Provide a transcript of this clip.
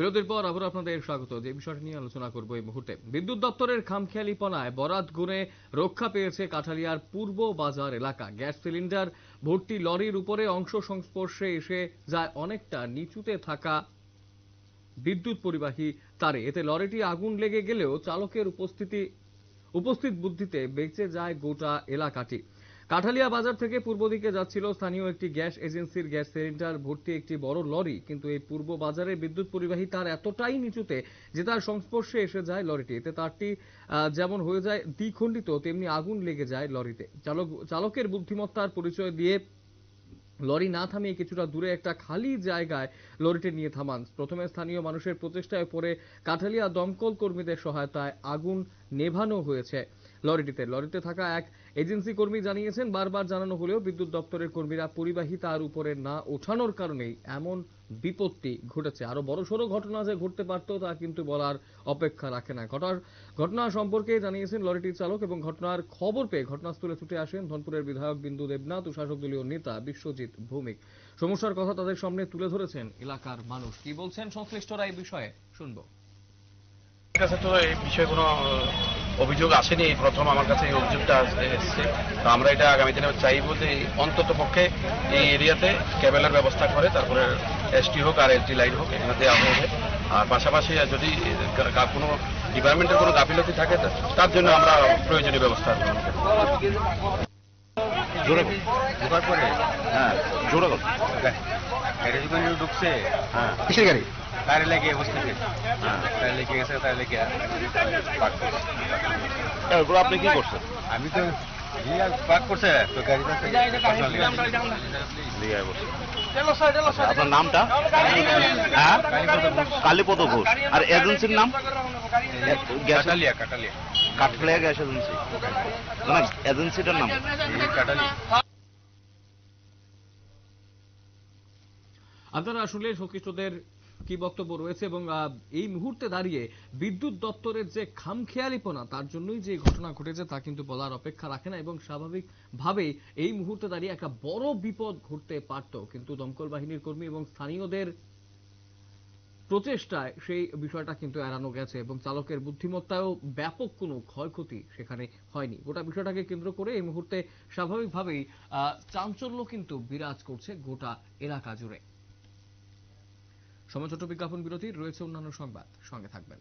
বিরতির পর আবার আপনাদের স্বাগত। যে বিষয়টি নিয়ে আলোচনা করব এই মুহূর্তে, বিদ্যুৎ দপ্তরের খামখেয়ালিপনায় বরাত গুণে রক্ষা পেয়েছে কাঠালিয়ার পূর্ব বাজার এলাকা। গ্যাস সিলিন্ডার ভর্তি লরির উপরে অংশ সংস্পর্শে এসে যায় অনেকটা নিচুতে থাকা বিদ্যুৎ পরিবাহী তারে। এতে লরিটি আগুন লেগে গেলেও চালকের উপস্থিত বুদ্ধিতে বেঁচে যায় গোটা এলাকাটি। কাঠালিয়া বাজার থেকে পূর্ব দিকে যাচ্ছিল স্থানীয় একটি গ্যাস এজেন্সির গ্যাস সিলিন্ডার ভর্তি একটি বড় লরি, কিন্তু এই পূর্ব বাজারের বিদ্যুৎ পরিবাহী তার এতটাই নিচুতে যে তার সংস্পর্শে এসে যায় লরিটি। এতে তারটি যেমন হয়ে যায় দ্বিখণ্ডিত, তেমনি আগুন লেগে যায় লরিতে। চালকের বুদ্ধিমত্তার পরিচয় দিয়ে লরি না থামিয়ে কিছুটা দূরে একটা খালি জায়গায় লরিটি নিয়ে থামান। প্রথমে স্থানীয় মানুষের প্রচেষ্টায় পরে কাঠালিয়া দমকল কর্মীদের সহায়তায় আগুন নেভানো হয়েছে লরিতে থাকা এক এজেন্সি কর্মী জানিয়েছেন, বারবার জানানো হলেও বিদ্যুৎ দপ্তরের কর্মীরা পরিবাহী তার উপরে না ওঠানোর কারণেই এমন বিপত্তি ঘটেছে। আরো বড়সড় ঘটনা যে ঘটতে পারত তা কিন্তু বলার অপেক্ষা রাখে না। ঘটনা সম্পর্কে জানিয়েছেন লরিটির চালক এবং ঘটনার খবর পেয়ে ঘটনাস্থলে ছুটে আসেন ধনপুরের বিধায়ক বিন্দু দেবনাথ ও শাসক দলীয় নেতা বিশ্বজিৎ ভৌমিক। সমস্যার কথা তাদের সামনে তুলে ধরেছেন এলাকার মানুষ। কি বলছেন সংশ্লিষ্টরা এই বিষয়ে শুনবো। কাছে তো এই বিষয়ে কোনো অভিযোগ আসেনি, প্রথম আমার কাছে এই অভিযোগটা এসেছে। তো আমরা এটা আগামী দিনে চাইবো যে অন্তত পক্ষে এই এরিয়াতে কেবলের ব্যবস্থা করে তারপরে এসটি হোক আর এসটি লাইন হোক এখানে দেওয়া হবে। আর পাশাপাশি যদি কোনো ডিপার্টমেন্টের কোনো গাফিলতি থাকে তার জন্য আমরা প্রয়োজনীয় ব্যবস্থা গ্রহণ করি। জোরে ঢোকার পরে জোরে গাড়ি যখন ঢুকছে, কিসের গাড়ি? টায়ারে লেগে বসতেছে, টায়ার লেগে গেছে, টায়ার লেগে এরপর আপনি কি করছেন? আমি তো পাক করছে তো গাড়িটা আপনার নামটা? হ্যাঁ, কালীপদ ঘোষ। আর এজেন্সির নাম? কাটালিয়া কাঠলিয়া গ্যাস এজেন্সি, মানে এজেন্সিটার নাম কাটালিয়া। আপনারা আসলে সংশ্লিষ্টদের কি বক্তব্য রয়েছে এবং এই মুহূর্তে দাঁড়িয়ে বিদ্যুৎ দপ্তরের যে খামখেয়ালিপনা তার জন্যই যে ঘটনা ঘটেছে তা কিন্তু বলার অপেক্ষা রাখে না এবং স্বাভাবিকভাবেই এই মুহূর্তে দাঁড়িয়ে একটা বড় বিপদ ঘটতে পারত, কিন্তু দমকল বাহিনীর কর্মী এবং স্থানীয়দের প্রচেষ্টায় সেই বিষয়টা কিন্তু এড়ানো গেছে এবং চালকের বুদ্ধিমত্তায়ও ব্যাপক কোনো ক্ষয়ক্ষতি সেখানে হয়নি। গোটা বিষয়টাকে কেন্দ্র করে এই মুহূর্তে স্বাভাবিকভাবেই চাঞ্চল্য কিন্তু বিরাজ করছে গোটা এলাকা জুড়ে। সময় ছোট বিজ্ঞাপন বিরতির, রয়েছে অন্যান্য সংবাদ, সঙ্গে থাকবেন।